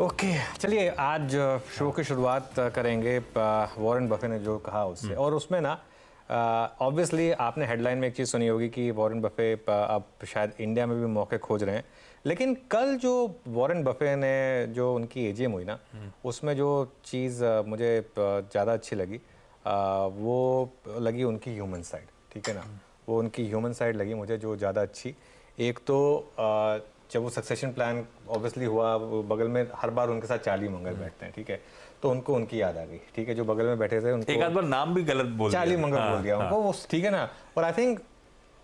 Okay चलिए आज show की शुरुआत करेंगे वॉरेन बफे ने जो कहा उससे। और उसमें ना ऑब्वियसली आपने हेडलाइन में एक चीज़ सुनी होगी कि वॉरेन बफे अब शायद इंडिया में भी मौके खोज रहे हैं। लेकिन कल जो वॉरेन बफे ने जो उनकी एजीएम हुई ना, उसमें जो चीज़ मुझे ज़्यादा अच्छी लगी वो लगी उनकी ह्यूमन साइड। ठीक है ना, वो उनकी ह्यूमन साइड लगी मुझे जो ज़्यादा अच्छी। एक तो जब वो सक्सेशन प्लान ऑब्वियसली हुआ, वो बगल में हर बार उनके साथ चार्ली मंगर बैठते हैं, ठीक है, तो उनको उनकी याद आ गई। ठीक है, जो बगल में बैठे थे उनको एक आध बार नाम भी गलत बोल चार्ली मंगर हाँ, बोल दिया उनको वो, ठीक है ना। और आई थिंक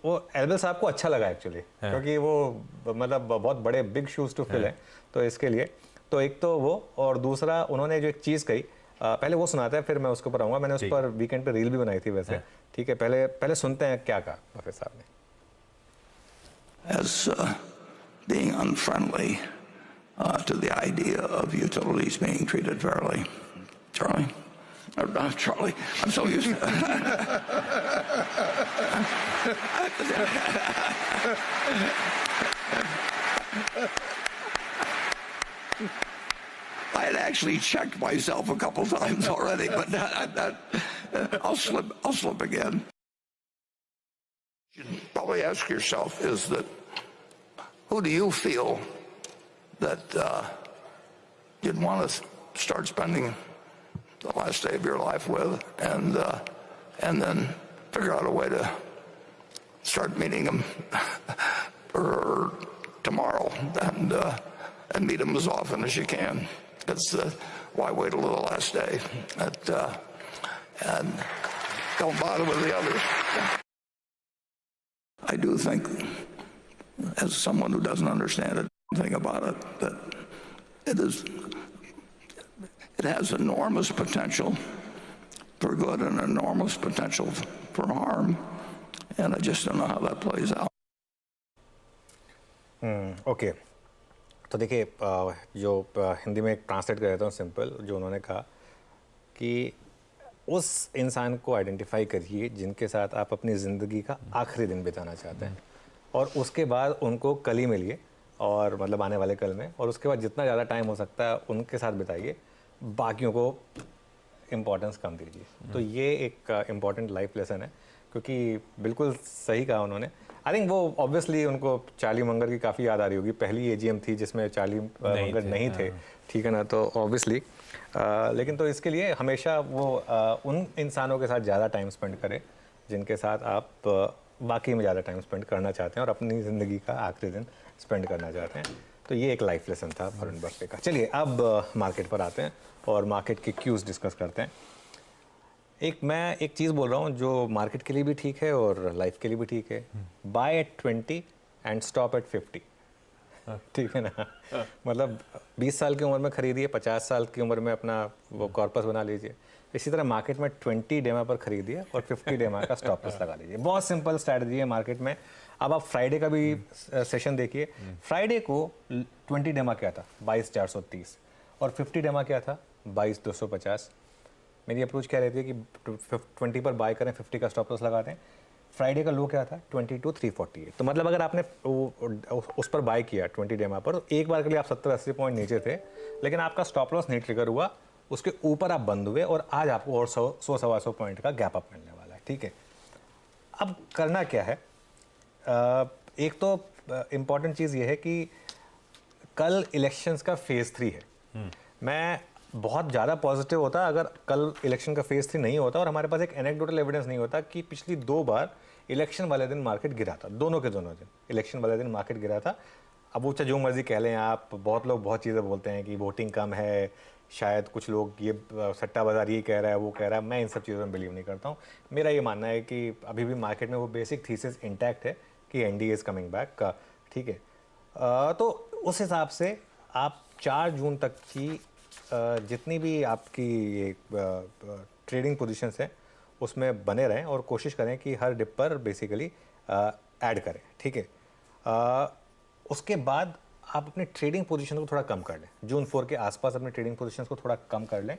वो एल्बल साहब को अच्छा लगा एक्चुअली, क्योंकि वो मतलब बहुत बड़े बिग शूज टू फिल है तो इसके लिए। तो एक तो वो, और दूसरा उन्होंने जो एक चीज़ कही, पहले वो सुनाता है फिर मैं उसके ऊपर आऊँगा। मैंने उस पर वीकेंड पे रील भी बनाई थी वैसे। ठीक है, पहले सुनते हैं क्या कहा बफे साहब ने। As being unfriendly to the idea of utilities being treated fairly. Charlie? Or not Charlie. I'm so used to I had actually checked myself a couple times already, but I'll slip again. You should probably ask yourself is that who do you feel that you'd want to start spending the last day of your life with, and then figure out a way to start meeting them or tomorrow, and meet them as often as you can. Because why wait a little last day? And don't bother with the others. I do think, as someone who doesn't understand a thing about it, that it has enormous potential for good and enormous potential for harm, and I just don't know how that plays out. Okay तो देखिए, जो हिंदी में translate कर देता हूँ simple, जो उन्होंने कहा कि उस इंसान को आइडेंटिफाई करिए जिनके साथ आप अपनी ज़िंदगी का आखिरी दिन बिताना चाहते हैं, और उसके बाद उनको कल ही मिलिए, और मतलब आने वाले कल में, और उसके बाद जितना ज़्यादा टाइम हो सकता है उनके साथ बिताइए, बाकियों को इम्पोर्टेंस कम दीजिए। तो ये एक इम्पॉर्टेंट लाइफ लेसन है, क्योंकि बिल्कुल सही कहा उन्होंने। आई थिंक वो ऑब्वियसली उनको चार्ली मंगर की काफ़ी याद आ रही होगी। पहली एजीएम थी जिसमें चार्ली मंगर नहीं थे, ठीक है ना, तो ऑब्वियसली लेकिन तो इसके लिए हमेशा वो उन इंसानों के साथ ज़्यादा टाइम स्पेंड करें जिनके साथ आप वाकई में ज़्यादा टाइम स्पेंड करना चाहते हैं और अपनी ज़िंदगी का आखिरी दिन स्पेंड करना चाहते हैं। तो ये एक लाइफ लेसन था वॉरेन बफे का। चलिए अब मार्केट पर आते हैं और मार्केट के क्यूज़ डिस्कस करते हैं। मैं एक चीज़ बोल रहा हूँ जो मार्केट के लिए भी ठीक है और लाइफ के लिए भी ठीक है। Buy at 20 and stop at 50। ठीक है ना, मतलब 20 साल की उम्र में खरीदिए, 50 साल की उम्र में अपना वो कॉर्पस बना लीजिए। इसी तरह मार्केट में 20 डेमा पर खरीदिए और 50 डेमा का स्टॉप लॉस लगा लीजिए। बहुत सिंपल स्ट्रैटेजी है मार्केट में। अब आप फ्राइडे का भी सेशन देखिए। फ्राइडे को 20 डेमा क्या था, 22,430, और 50 डेमा क्या था, 22,250। मेरी अप्रोच क्या रहती है कि 20 पर बाय करें, 50 का स्टॉप लॉस लगा दें। फ्राइडे का लो क्या था, 22,348। तो मतलब अगर आपने उस पर बाय किया 20 डेमा पर, तो एक बार के लिए आप 70-80 पॉइंट नीचे थे, लेकिन आपका स्टॉप लॉस नहीं ट्रिगर हुआ, उसके ऊपर आप बंद हुए, और आज आपको और 100-125 पॉइंट का गैप अप मिलने वाला है। ठीक है, अब करना क्या है। एक तो इम्पॉर्टेंट चीज़ ये है कि कल इलेक्शंस का फेज़ 3 है। मैं बहुत ज़्यादा पॉजिटिव होता अगर कल इलेक्शन का फेज़ 3 नहीं होता और हमारे पास एक एनेक्डोटल एविडेंस नहीं होता कि पिछली 2 बार इलेक्शन वाले दिन मार्केट गिरा था। दोनों के दोनों दिन इलेक्शन वाले दिन मार्केट गिरा था। अब वो चाहे जो मर्जी कह लें आप, बहुत लोग बहुत चीज़ें बोलते हैं कि वोटिंग कम है, शायद कुछ लोग ये सट्टा बाजार ये कह रहा है वो कह रहा है। मैं इन सब चीज़ों में बिलीव नहीं करता हूँ। मेरा ये मानना है कि अभी भी मार्केट में वो बेसिक थीसिस इंटैक्ट है कि एनडीए इज़ कमिंग बैक का। ठीक है, तो उस हिसाब से आप 4 जून तक की जितनी भी आपकी ये ट्रेडिंग पोजीशंस हैं उसमें बने रहें और कोशिश करें कि हर डिप पर बेसिकली ऐड करें। ठीक है, उसके बाद आप अपनी ट्रेडिंग पोजीशन को थोड़ा कम कर लें। जून 4 के आसपास अपनी ट्रेडिंग पोजीशंस को थोड़ा कम कर लें।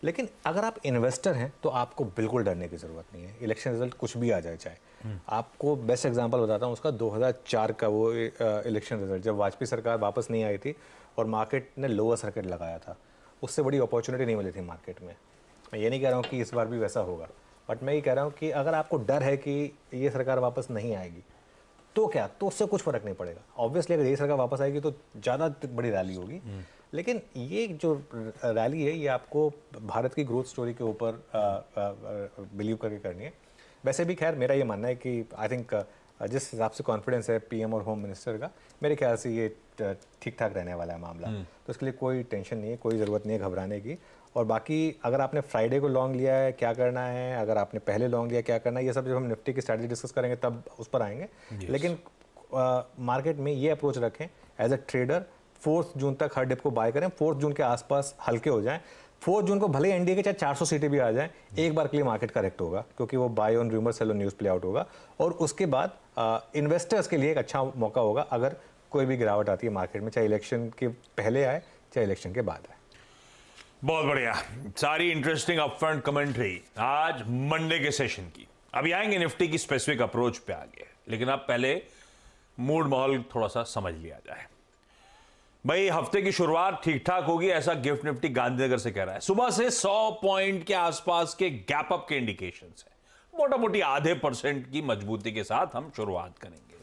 लेकिन अगर आप इन्वेस्टर हैं तो आपको बिल्कुल डरने की ज़रूरत नहीं है। इलेक्शन रिजल्ट कुछ भी आ जाए चाहे। आपको बेस्ट एग्जांपल बताता हूँ उसका, 2004 का वो इलेक्शन रिजल्ट, जब वाजपेयी सरकार वापस नहीं आई थी और मार्केट ने लोअर सर्किट लगाया था, उससे बड़ी अपॉर्चुनिटी नहीं मिली थी मार्केट में। मैं ये नहीं कह रहा हूँ कि इस बार भी वैसा होगा, बट मैं ये कह रहा हूँ कि अगर आपको डर है कि ये सरकार वापस नहीं आएगी तो क्या, तो उससे कुछ फर्क नहीं पड़ेगा। ऑब्वियसली अगर ये सरकार वापस आएगी तो ज़्यादा बड़ी रैली होगी, लेकिन ये जो रैली है ये आपको भारत की ग्रोथ स्टोरी के ऊपर बिलीव करके करनी है। वैसे भी खैर मेरा ये मानना है कि आई थिंक जिस हिसाब से कॉन्फिडेंस है पीएम और होम मिनिस्टर का, मेरे ख्याल से ये ठीक ठाक रहने वाला है मामला। तो इसके लिए कोई टेंशन नहीं है, कोई ज़रूरत नहीं है घबराने की। और बाकी अगर आपने फ्राइडे को लॉन्ग लिया है क्या करना है, अगर आपने पहले लॉन्ग लिया क्या करना है, ये सब जब हम निफ्टी की स्ट्रैटेजी डिस्कस करेंगे तब उस पर आएंगे। लेकिन मार्केट में ये अप्रोच रखें एज अ ट्रेडर, 4 जून तक हर डिप को बाय करें, 4 जून के आसपास हल्के हो जाएं। 4 जून को भले ही एनडीए के चाहे 400 सीटें भी आ जाएं, एक बार के लिए मार्केट करेक्ट होगा, क्योंकि वो buy on rumour sell on news play out होगा। और उसके बाद इन्वेस्टर्स के लिए एक अच्छा मौका होगा अगर कोई भी गिरावट आती है मार्केट में, चाहे इलेक्शन के पहले आए चाहे इलेक्शन के बाद आए। बहुत बढ़िया, सारी इंटरेस्टिंग अपफ्रंट कमेंट्री आज मंडे के सेशन की। अभी आएंगे निफ्टी की स्पेसिफिक अप्रोच पे आगे, लेकिन अब पहले मूड माहौल थोड़ा सा समझ लिया जाए। भाई हफ्ते की शुरुआत ठीक ठाक होगी ऐसा गिफ्ट निफ्टी गांधीनगर से कह रहा है। सुबह से 100 पॉइंट के आसपास के गैप अप के इंडिकेशंस है, मोटा मोटी आधे % की मजबूती के साथ हम शुरुआत करेंगे।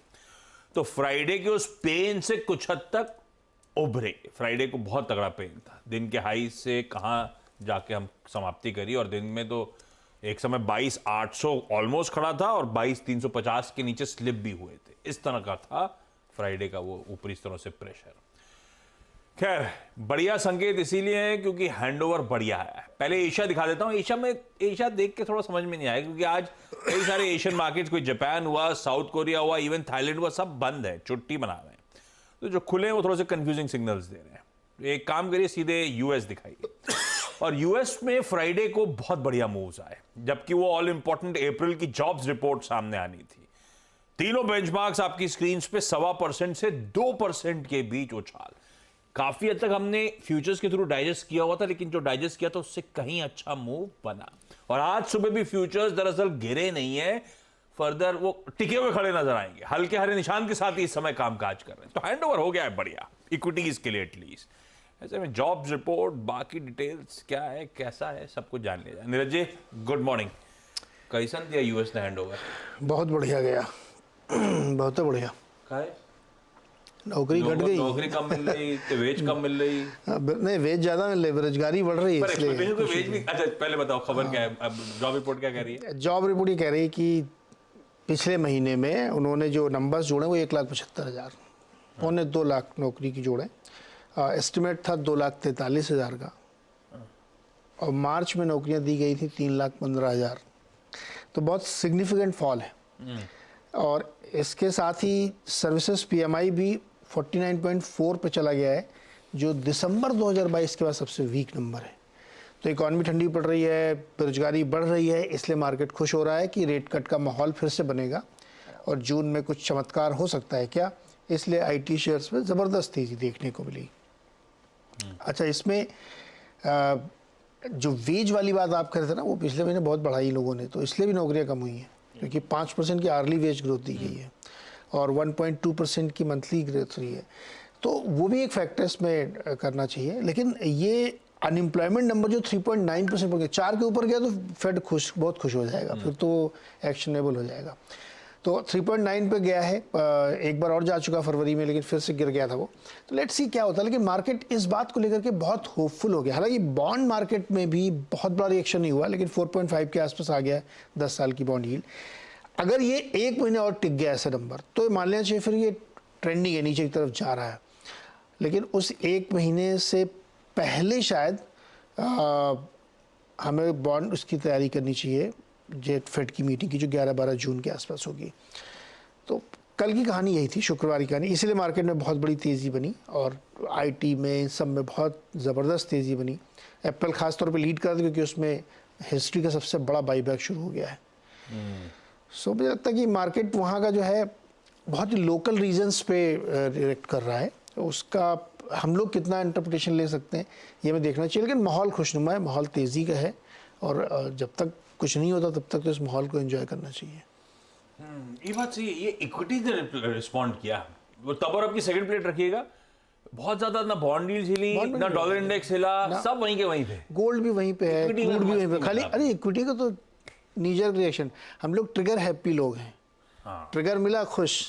तो फ्राइडे के उस पेन से कुछ हद तक उभरे। फ्राइडे को बहुत तगड़ा पेन था, दिन के हाई से कहां जाके हम समाप्ति करी, और दिन में तो एक समय 22,800 ऑलमोस्ट खड़ा था और 22,350 के नीचे स्लिप भी हुए थे। इस तरह का था फ्राइडे का वो ऊपरी स्तरों से प्रेशर। खैर बढ़िया संकेत इसीलिए है क्योंकि हैंडओवर बढ़िया है। पहले एशिया दिखा देता हूं। एशिया देख के थोड़ा समझ में नहीं आया क्योंकि आज कई सारे एशियन मार्केट्स, कोई जापान हुआ, साउथ कोरिया हुआ, इवन थाईलैंड हुआ, सब बंद है, छुट्टी मना रहे हैं। तो जो खुले हैं वो थोड़े से कंफ्यूजिंग सिग्नल्स दे रहे हैं। एक काम करिए, सीधे यूएस दिखाइए। और यूएस में फ्राइडे को बहुत बढ़िया मूव्स आए, जबकि वो ऑल इंपॉर्टेंट अप्रैल की जॉब्स रिपोर्ट सामने आनी थी। तीनों बेंचमार्क्स आपकी स्क्रीन पे 1.25% से 2% के बीच उछाल। काफी हद तक हमने फ्यूचर्स के थ्रू डाइजेस्ट किया हुआ था, लेकिन जो डाइजेस्ट किया था उससे कहीं अच्छा मूव बना। और आज सुबह भी फ्यूचर्स दरअसल गिरे नहीं है, फर्दर वो टिके हुए खड़े नजर आएंगे, हल्के हरे निशान के साथ ही इस समय कामकाज कर रहे हैं। तो हैंडओवर हो गया है बढ़िया इक्विटीज के लिए एटलीस्ट। ऐसे में जॉब्स रिपोर्ट, बाकी डिटेल्स क्या है कैसा है सब कुछ जान लिया जाए। Neeraj ji good morning. कैसन दिया यूएस ने हैंडओवर? बहुत बढ़िया गया, बहुत बढ़िया। नौकरी घट गई, नौकरी कम मिल रही, वेज कम मिल रही। नहीं वेज ज्यादा मिल रही, बेरोजगारी बढ़ रही है इसलिए। तो वेज भी अच्छा, पहले बताओ खबर क्या है, अब जॉब रिपोर्ट क्या कह रही है? जॉब रिपोर्ट ये कह रही है कि पिछले महीने में उन्होंने जो नंबर्स जोड़े वो 1,75,000, 1.25 लाख नौकरी की जोड़े। एस्टिमेट था 2,43,000 का, और मार्च में नौकरियां दी गई थी 3,15,000। तो बहुत सिग्निफिकेंट फॉल है। और इसके साथ ही सर्विसेज पीएमआई भी 49.4 पे चला गया है, जो दिसंबर 2022 के बाद सबसे वीक नंबर है। तो इकॉनमी ठंडी पड़ रही है, बेरोजगारी बढ़ रही है, इसलिए मार्केट खुश हो रहा है कि रेट कट का माहौल फिर से बनेगा और जून में कुछ चमत्कार हो सकता है क्या, इसलिए आईटी शेयर्स में ज़बरदस्त तेज़ी देखने को मिली। अच्छा, इसमें जो वेज वाली बात आप कर रहे थे ना, वो पिछले महीने बहुत बढ़ाई लोगों ने, तो इसलिए भी नौकरियां कम हुई हैं क्योंकि 5% की आर्ली वेज ग्रोथ दी गई है और 1.2% की मंथली ग्रोथ रही है। तो वो भी एक फैक्टर इसमें करना चाहिए। लेकिन ये अनएम्प्लॉयमेंट नंबर जो 3.9% पर गया, 4 के ऊपर गया तो फेड बहुत खुश हो जाएगा, फिर तो एक्शनेबल हो जाएगा। तो 3.9 पे गया है, एक बार और जा चुका फरवरी में, लेकिन फिर से गिर गया था वो। तो लेट्स सी क्या होता है। लेकिन मार्केट इस बात को लेकर के बहुत होपफुल हो गया। हालांकि बॉन्ड मार्केट में भी बहुत बड़ा रिएक्शन नहीं हुआ, लेकिन 4.5 के आसपास आ गया 10 साल की बॉन्ड यील्ड। अगर ये एक महीने और टिक गया ऐसा नंबर तो मान लेना चाहिए फिर ये ट्रेंडिंग है, नीचे की तरफ जा रहा है। लेकिन उस एक महीने से पहले शायद हमें बॉन्ड उसकी तैयारी करनी चाहिए, जेट फेड की मीटिंग की जो 11-12 जून के आसपास होगी। तो कल की कहानी यही थी, शुक्रवार की कहानी, इसलिए मार्केट में बहुत बड़ी तेज़ी बनी और आईटी में सब में बहुत ज़बरदस्त तेज़ी बनी। एप्पल खास तौर पे लीड कर रहा था क्योंकि उसमें हिस्ट्री का सबसे बड़ा बाईबैक शुरू हो गया है। सो मुझे लगता है कि मार्केट वहाँ का जो है बहुत ही लोकल रीजन्स पे रिएक्ट कर रहा है, तो उसका हम लोग कितना इंटरप्रिटेशन ले सकते हैं ये मैं देखना चाहिए। लेकिन माहौल खुशनुमा है, माहौल तेज़ी का है और जब तक कुछ नहीं होता तब तक तो इस माहौल को एंजॉय करना चाहिए। ये बात सही है। ये इक्विटी ने रिस्पॉन्ड किया, वो तब और अब की सेकंड प्लेट रखिएगा। बहुत ज्यादा ना बॉन्ड डील्स हिली, ना डॉलर इंडेक्स हिला, सब वहीं के वहीं थे। गोल्ड भी वहीं पे है, Equity क्रूड भी में वहीं पे, मस्त खाली मिला। अरे इक्विटी का तो नीजर रिएक्शन, हम लोग ट्रिगर हैप्पी लोग हैं। ट्रिगर मिला खुश,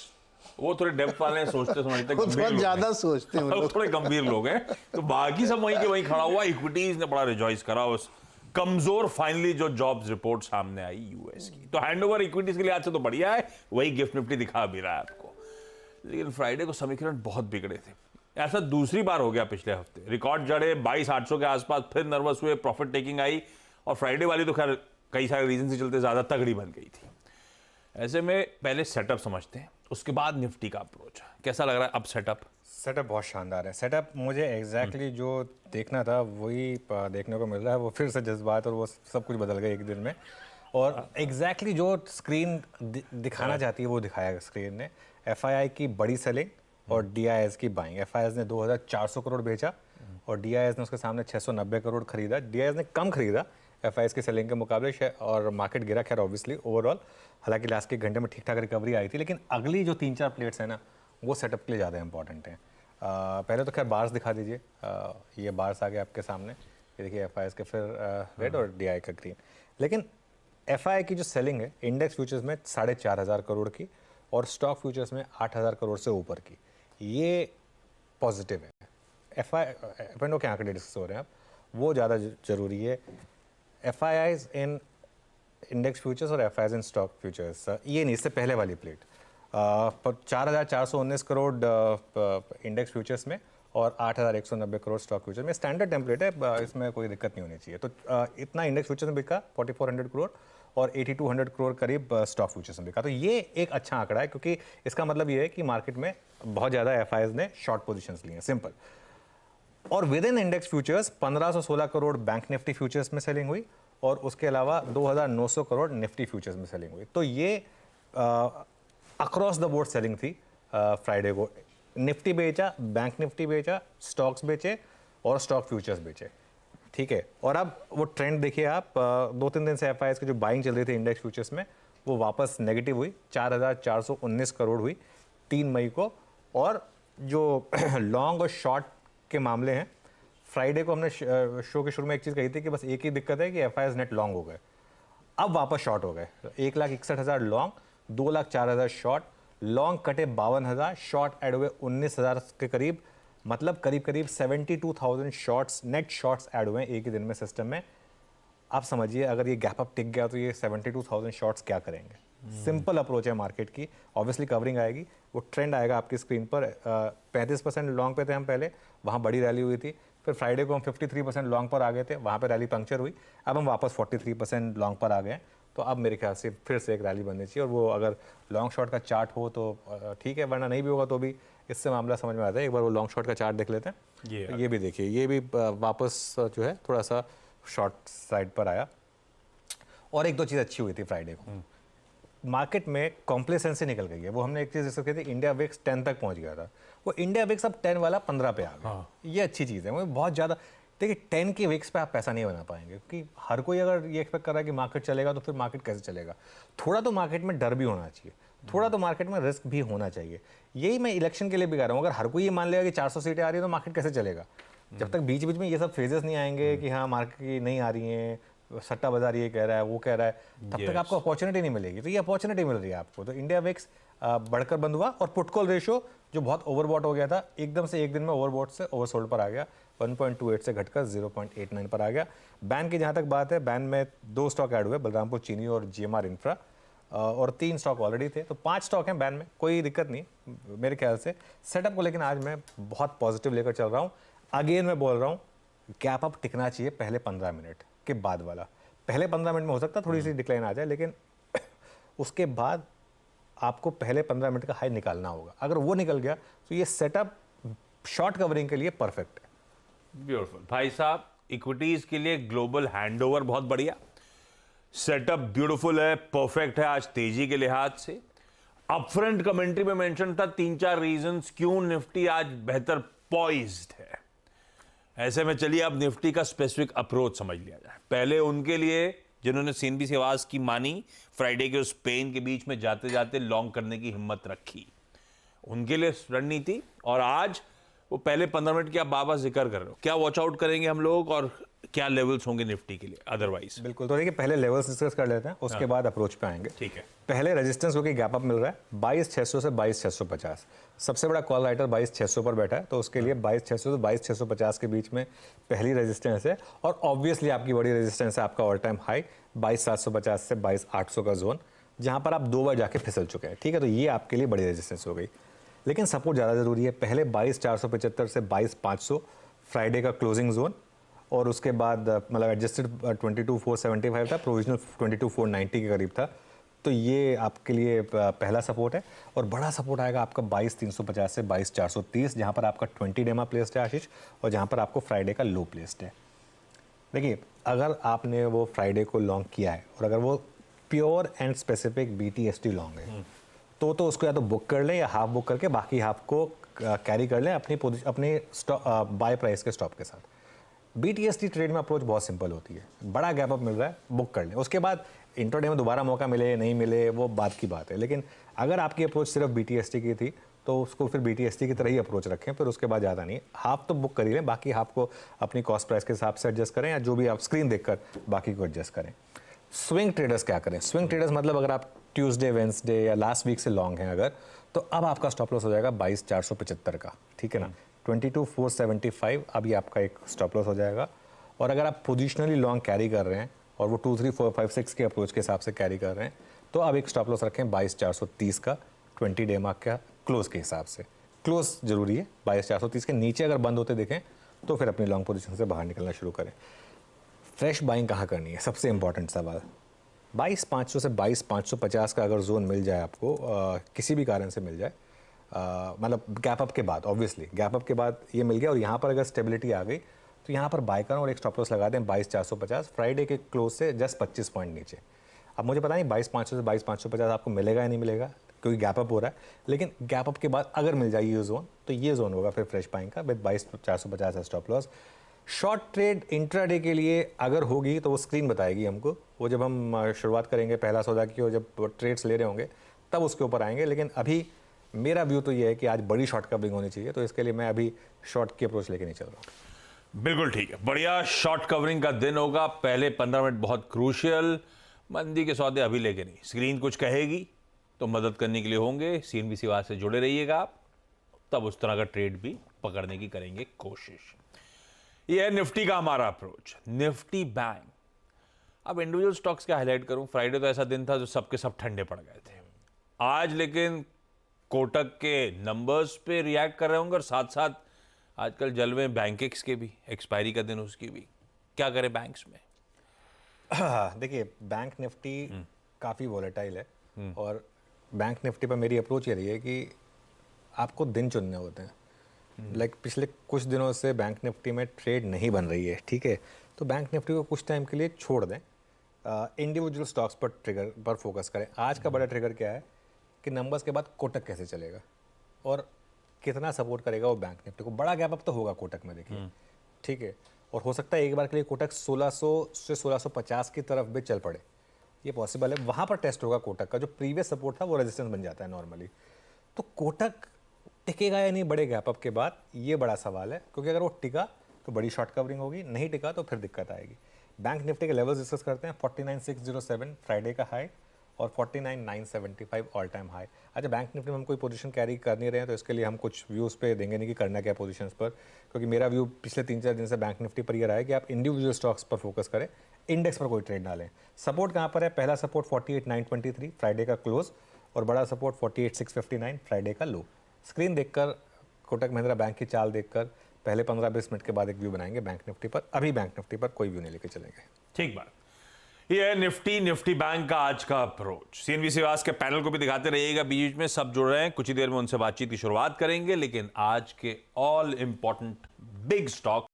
वो थोड़े डेप्थ वाले हैं, सोचते समझते वो गंभीर थोड़ा लोग हैं। ज्यादा सोचते हैं वो वो लोग। थोड़े गंभीर लोग हैं, तो बाकी सब वहीं के वहीं खड़ा हुआ। इक्विटीज ने बड़ा रिजॉइस करा उस कमजोर फाइनली जो जॉब्स रिपोर्ट सामने आई यूएस की। तो हैंडओवर इक्विटीज के लिए आज से तो बढ़िया है, वही गिफ्ट निफ्टी दिखा भी रहा है आपको। लेकिन फ्राइडे को समीकरण बहुत बिगड़े थे। ऐसा दूसरी बार हो गया पिछले हफ्ते, रिकॉर्ड जड़े 22,800 के आसपास, फिर नर्वस हुए, प्रॉफिट टेकिंग आई, और फ्राइडे वाली तो खैर कई सारे रीजन से चलते ज्यादा तगड़ी बन गई थी। ऐसे में पहले सेटअप समझते हैं, उसके बाद निफ्टी का अप्रोच। कैसा लग रहा है अब सेटअप? सेटअप बहुत शानदार है। सेटअप मुझे एग्जैक्टली जो देखना था वही देखने को मिल रहा है। वो फिर से जज्बात और वो सब कुछ बदल गए एक दिन में, और एग्जैक्टली जो स्क्रीन दिखाना चाहती है वो दिखाया स्क्रीन ने। एफआईआई की बड़ी सेलिंग और डीआईएस की बाइंग। एफआईआई ने 2400 करोड़ बेचा और डीआईएस ने उसके सामने 690 करोड़ खरीदा। डीआईएस ने कम खरीदा एफआईआई की सेलिंग के मुकाबले, और मार्केट गिरा खैर ऑब्वियसली ओवरऑल। हालांकि लास्ट के घंटे में ठीक ठाक रिकवरी आई थी, लेकिन अगली जो 3-4 प्लेट्स हैं ना, वो सेटअप के लिए ज़्यादा इंपॉर्टेंट हैं। पहले तो खैर बार्स दिखा दीजिए। ये बार्स आ गए आपके सामने, ये देखिए एफआईआई के फिर रेड और डीआई का ग्रीन। लेकिन एफआईआई की जो सेलिंग है इंडेक्स फ्यूचर्स में 4,500 करोड़ की और स्टॉक फ्यूचर्स में 8,000 करोड़ से ऊपर की, ये पॉजिटिव है। एफ के आंकड़े डिस्कस हो रहे हैं अब, वो ज़्यादा जरूरी है। एफआईआईज इन इंडेक्स फ्यूचर्स और एफआईआईज इन स्टॉक फ्यूचर्स, ये नहीं, इससे पहले वाली प्लेट 4,419 करोड़ इंडेक्स फ्यूचर्स में और 8,190 करोड़ स्टॉक फ्यूचर में। स्टैंडर्ड टेम्पलेट है, इसमें कोई दिक्कत नहीं होनी चाहिए। तो इतना इंडेक्स फ्यूचर्स में बिका 4,400 करोड़ और 8,200 करोड़ करीब स्टॉक फ्यूचर्स में बिका। तो ये एक अच्छा आंकड़ा है, क्योंकि इसका मतलब ये है कि मार्केट में बहुत ज़्यादा एफआईआईज ने शॉर्ट पोजीशंस ली हैं, सिंपल। और with in index futures 1,516 crore bank Nifty futures में सेलिंग हुई और उसके अलावा 2,900 करोड़ निफ्टी फ्यूचर्स में सेलिंग हुई। तो ये अक्रॉस द बोर्ड सेलिंग थी फ्राइडे को। निफ्टी बेचा, बैंक निफ्टी बेचा, स्टॉक्स बेचे और स्टॉक फ्यूचर्स बेचे, ठीक है। और अब वो ट्रेंड देखिए आप, 2-3 दिन से एफआईआईज की जो बाइंग चल रही थी इंडेक्स फ्यूचर्स में, वो वापस नेगेटिव हुई, 4,419 करोड़ हुई 3 मई को। और जो लॉन्ग और शॉर्ट के मामले हैं, फ्राइडे को हमने शो के शुरू में एक चीज़ कही थी कि बस एक ही दिक्कत है कि एफआईआईज नेट लॉन्ग हो गए, अब वापस शॉर्ट हो गए। 1,61,000 लॉन्ग, 2,04,000 शॉर्ट। लॉन्ग कटे 52,000, शॉर्ट ऐड हुए 19,000 के करीब, मतलब करीब करीब 72,000 शॉर्ट्स, नेट शॉर्ट्स ऐड हुए एक ही दिन में सिस्टम में। आप समझिए अगर ये गैप अप टिक गया तो ये 72,000 शॉर्ट्स क्या करेंगे। सिंपल अप्रोच है मार्केट की, ऑब्वियसली कवरिंग आएगी, वो ट्रेंड आएगा आपकी स्क्रीन पर। 35% लॉन्ग पे थे हम पहले, वहाँ बड़ी रैली हुई थी। फिर फ्राइडे को हम 53% लॉन्ग पर आ गए थे, वहाँ पे रैली पंक्चर हुई। अब हम वापस 43% लॉन्ग पर आ गए हैं। तो अब मेरे ख्याल से फिर से एक रैली बननी चाहिए, और वो अगर लॉन्ग शॉट का चार्ट हो तो ठीक है, वरना नहीं भी होगा तो भी इससे मामला समझ में आता है। एक बार वो लॉन्ग शॉट का चार्ट देख लेते हैं। ये भी देखिए, ये भी वापस जो है थोड़ा सा शॉर्ट साइड पर आया। और एक दो चीज़ अच्छी हुई थी फ्राइडे को, मार्केट में कॉम्प्लेसेंसी निकल गई है। वो हमने एक चीज़ डिस्कस की थी, इंडिया विक्स 10 तक पहुंच गया था, वो इंडिया विक्स अब 10 वाला 15 पे आ गया। ये अच्छी चीज़ है। वो बहुत ज़्यादा, देखिए 10 के विक्स पे आप पैसा नहीं बना पाएंगे, क्योंकि हर कोई अगर ये एक्सपेक्ट कर रहा है कि मार्केट चलेगा तो फिर मार्केट कैसे चलेगा। थोड़ा तो मार्केट में डर भी होना चाहिए, थोड़ा तो मार्केट में रिस्क भी होना चाहिए। यही मैं इलेक्शन के लिए भी कह रहा हूँ, अगर हर कोई ये मान लेगा कि 400 सीटें आ रही है तो मार्केट कैसे चलेगा। जब तक बीच बीच में ये सब फेजेस नहीं आएंगे कि हाँ मार्केट की नहीं आ रही हैं, सट्टा बाजार ये कह रहा है वो कह रहा है, तब तक आपको अपॉर्चुनिटी नहीं मिलेगी। तो ये अपॉर्चुनिटी मिल रही है आपको। तो इंडिया विक्स बढ़कर बंद हुआ, और पुट कॉल रेशियो जो बहुत ओवरबॉट हो गया था, एकदम से एक दिन में ओवरबॉट से ओवरसोल्ड पर आ गया, 1.28 से घटकर 0.89 पर आ गया। बैन की जहाँ तक बात है, बैन में 2 स्टॉक ऐड हुए, बलरामपुर चीनी और जीएमआर इंफ्रा, और 3 स्टॉक ऑलरेडी थे, तो 5 स्टॉक हैं बैन में, कोई दिक्कत नहीं मेरे ख्याल से सेटअप को। लेकिन आज मैं बहुत पॉजिटिव लेकर चल रहा हूँ। अगेन मैं बोल रहा हूँ, गैप अप टिकना चाहिए पहले 15 मिनट के बाद वाला। पहले 15 मिनट में हो सकता है थोड़ी सी डिक्लाइन आ जाए, लेकिन उसके बाद आपको पहले 15 मिनट का हाई निकालना होगा। अगर वो निकल गया तो ये सेटअप शॉर्ट कवरिंग के लिए परफेक्ट है। ब्यूटीफुल भाई साहब, इक्विटीज के लिए ग्लोबल हैंडओवर बहुत बढ़िया, सेटअप ब्यूटीफुल है, परफेक्ट है आज तेजी के लिहाज से। अपफ्रंट कमेंट्री में मेंशन था 3-4 रीजंस क्यों निफ्टी आज बेहतर पॉइज्ड है। ऐसे में चलिए अब निफ्टी का स्पेसिफिक अप्रोच समझ लिया जाए। पहले उनके लिए जिन्होंने सीएनबी की आवाज की मानी, फ्राइडे के उस पेन के बीच में जाते जाते लॉन्ग करने की हिम्मत रखी, उनके लिए रणनीति। और आज वो पहले 15 मिनट की आप बाबा जिक्र कर रहे हो, क्या वॉच आउट करेंगे हम लोग और क्या लेवल्स होंगे निफ्टी के लिए अदरवाइज? बिल्कुल, तो देखिए पहले लेवल्स डिस्कस कर लेते हैं, उसके बाद अप्रोच पे आएंगे। ठीक है। पहले रेजिस्टेंस क्योंकि गैप अप मिल रहा है 22,600 से 22,650, सबसे बड़ा कॉल राइटर 22,600 पर बैठा है, तो उसके लिए 22,600 से 22,650 के बीच में पहली रेजिस्टेंस है। और ऑब्वियसली आपकी बड़ी रेजिस्टेंस है आपका ऑल टाइम हाई 22,750 से 22,800 का जोन, जहां पर आप 2 बार जाके फिसल चुके हैं। ठीक है, तो ये आपके लिए बड़ी रेजिस्टेंस हो गई, लेकिन सपोर्ट ज़्यादा ज़रूरी है। पहले 22,475 से 22,500 फ्राइडे का क्लोजिंग जोन, और उसके बाद मतलब एडजस्टेड 22,475 था, प्रोविजनल 22,490 के करीब था, तो ये आपके लिए पहला सपोर्ट है। और बड़ा सपोर्ट आएगा आपका 22,350 से 22,430, जहाँ पर आपका 20 डेमा प्लेस्ड है आशीष, और जहाँ पर आपको फ्राइडे का लो प्लेस्ड है। देखिए अगर आपने वो फ्राइडे को लॉन्ग किया है और अगर वो pure and specific BTST long है, तो उसको या तो बुक कर लें या हाफ बुक करके बाकी हाफ को कैरी कर लें अपनी बाय प्राइस के स्टॉप के साथ। BTST ट्रेड में अप्रोच बहुत सिंपल होती है, बड़ा गैप अप मिल रहा है बुक कर लें, उसके बाद इंट्राडे में दोबारा मौका मिले नहीं मिले वो बात की बात है। लेकिन अगर आपकी अप्रोच सिर्फ BTST की थी तो उसको फिर BTST की तरह ही अप्रोच रखें, फिर उसके बाद ज़्यादा नहीं, हाफ तो बुक कर ही लें, बाकी हाफ को अपनी कॉस्ट प्राइस के हिसाब से एडजस्ट करें, या जो भी आप स्क्रीन देखकर बाकी को एडजस्ट करें। स्विंग ट्रेडर्स क्या करें? स्विंग ट्रेडर्स मतलब अगर आप ट्यूसडे वेंसडे या लास्ट वीक से लॉन्ग हैं अगर, तो अब आपका स्टॉप लॉस हो जाएगा 22,475 का, ठीक है ना। 22,475 अभी आपका एक स्टॉप लॉस हो जाएगा। और अगर आप पोजिशनली लॉन्ग कैरी कर रहे हैं और वो 2, 3, 4, 5, 6 के अप्रोच के हिसाब से कैरी कर रहे हैं, तो अब एक स्टॉप लॉस रखें 22,430 का 20 डे मार्क का क्लोज के हिसाब से। क्लोज जरूरी है, 22,430 के नीचे अगर बंद होते देखें तो फिर अपनी लॉन्ग पोजीशन से बाहर निकलना शुरू करें। फ्रेश बाइंग कहाँ करनी है, सबसे इंपॉर्टेंट सवाल। 22,500 से 22,550 का अगर जोन मिल जाए आपको, किसी भी कारण से मिल जाए, मतलब गैप अप के बाद, ऑब्वियसली गैप अप के बाद ये मिल गया और यहाँ पर अगर स्टेबिलिटी आ गई तो यहाँ पर बाय करें और एक स्टॉप लॉस लगा दें 22,450 फ्राइडे के क्लोज से जस्ट 25 पॉइंट नीचे। अब मुझे पता नहीं 22,500 से 22,550 आपको मिलेगा या नहीं मिलेगा, क्योंकि गैप अप हो रहा है, लेकिन गैप अप के बाद अगर मिल जाए ये जोन, तो ये जोन होगा फिर फ्रेश बाइंग का विद 22,450 है stop loss. Short trade intraday के लिए अगर होगी तो वो स्क्रीन बताएगी हमको, वो जब हम शुरुआत करेंगे पहला सौदा की और जब ट्रेड्स ले रहे होंगे तब उसके ऊपर आएंगे। लेकिन अभी मेरा व्यू तो ये है कि आज बड़ी शॉर्ट कवरिंग होनी चाहिए, तो इसके लिए मैं अभी शॉर्ट की अप्रोच लेके नहीं चल रहा हूँ। बिल्कुल ठीक है, बढ़िया शॉर्ट कवरिंग का दिन होगा। पहले 15 मिनट बहुत क्रूशियल, मंदी के सौदे अभी लेके नहीं। स्क्रीन कुछ कहेगी तो मदद करने के लिए होंगे, CNBC आवाज से जुड़े रहिएगा आप, तब उस तरह का ट्रेड भी पकड़ने की करेंगे कोशिश। ये है निफ्टी का हमारा अप्रोच, निफ्टी बैंक। अब इंडिविजुअल स्टॉक्स क्या हाईलाइट करूं, फ्राइडे तो ऐसा दिन था जो सबके सब ठंडे पड़ गए थे। आज लेकिन कोटक के नंबर्स पे रिएक्ट कर रहे होंगे और साथ साथ आजकल जलवे बैंकेक्स के भी, एक्सपायरी का दिन उसकी भी। क्या करें बैंक्स में? देखिए बैंक निफ्टी काफ़ी वॉलेटाइल है, और बैंक निफ्टी पर मेरी अप्रोच ये रही है कि आपको दिन चुनने होते हैं। लाइक पिछले कुछ दिनों से बैंक निफ्टी में ट्रेड नहीं बन रही है, ठीक है, तो बैंक निफ्टी को कुछ टाइम के लिए छोड़ दें, इंडिविजुअल स्टॉक्स पर ट्रिगर पर फोकस करें। आज का बड़ा ट्रिगर क्या है कि नंबर्स के बाद कोटक कैसे चलेगा और कितना सपोर्ट करेगा वो बैंक निफ्टी को। बड़ा गैप अप तो होगा कोटक में, देखिए, ठीक है, और हो सकता है एक बार के लिए कोटक 1600 से 1650 की तरफ भी चल पड़े, ये पॉसिबल है। वहाँ पर टेस्ट होगा कोटक का, जो प्रीवियस सपोर्ट था वो रेजिस्टेंस बन जाता है नॉर्मली। तो कोटक टिकेगा या नहीं बड़े गैप अप के बाद, ये बड़ा सवाल है, क्योंकि अगर वो टिका तो बड़ी शॉर्ट कवरिंग होगी, नहीं टिका तो फिर दिक्कत आएगी। बैंक निफ्टी के लेवल्स डिस्कस करते हैं। 49,607 फ्राइडे का हाई और 49,975 ऑल टाइम हाई। अच्छा, बैंक निफ्टी में हम कोई पोजीशन कैरी कर नहीं रहे हैं, तो इसके लिए हम कुछ व्यूज़ पे देंगे नहीं कि करना क्या पोजीशंस पर, क्योंकि मेरा व्यू पिछले 3-4 दिन से बैंक निफ्टी पर यह रहा है कि आप इंडिविजुअल स्टॉक्स पर फोकस करें, इंडेक्स पर कोई ट्रेड ना लें। सपोर्ट कहाँ पर है? पहला सपोर्ट 48,923 फ्राइडे का क्लोज, और बड़ा सपोर्ट 48,659 फ्राइडे का लो। स्क्रीन देखकर, कोटक महिंद्रा बैंक की चाल देखकर पहले 15-20 मिनट के बाद एक व्यू बनाएंगे बैंक निफ्टी पर। अभी बैंक निफ्टी पर कोई व्यू नहीं लेके चलेंगे। ठीक बात। ये है निफ्टी बैंक का आज का अप्रोच। CNBC आवाज के पैनल को भी दिखाते रहिएगा, बीच में सब जुड़ रहे हैं, कुछ ही देर में उनसे बातचीत की शुरुआत करेंगे। लेकिन आज के ऑल इंपॉर्टेंट बिग स्टॉक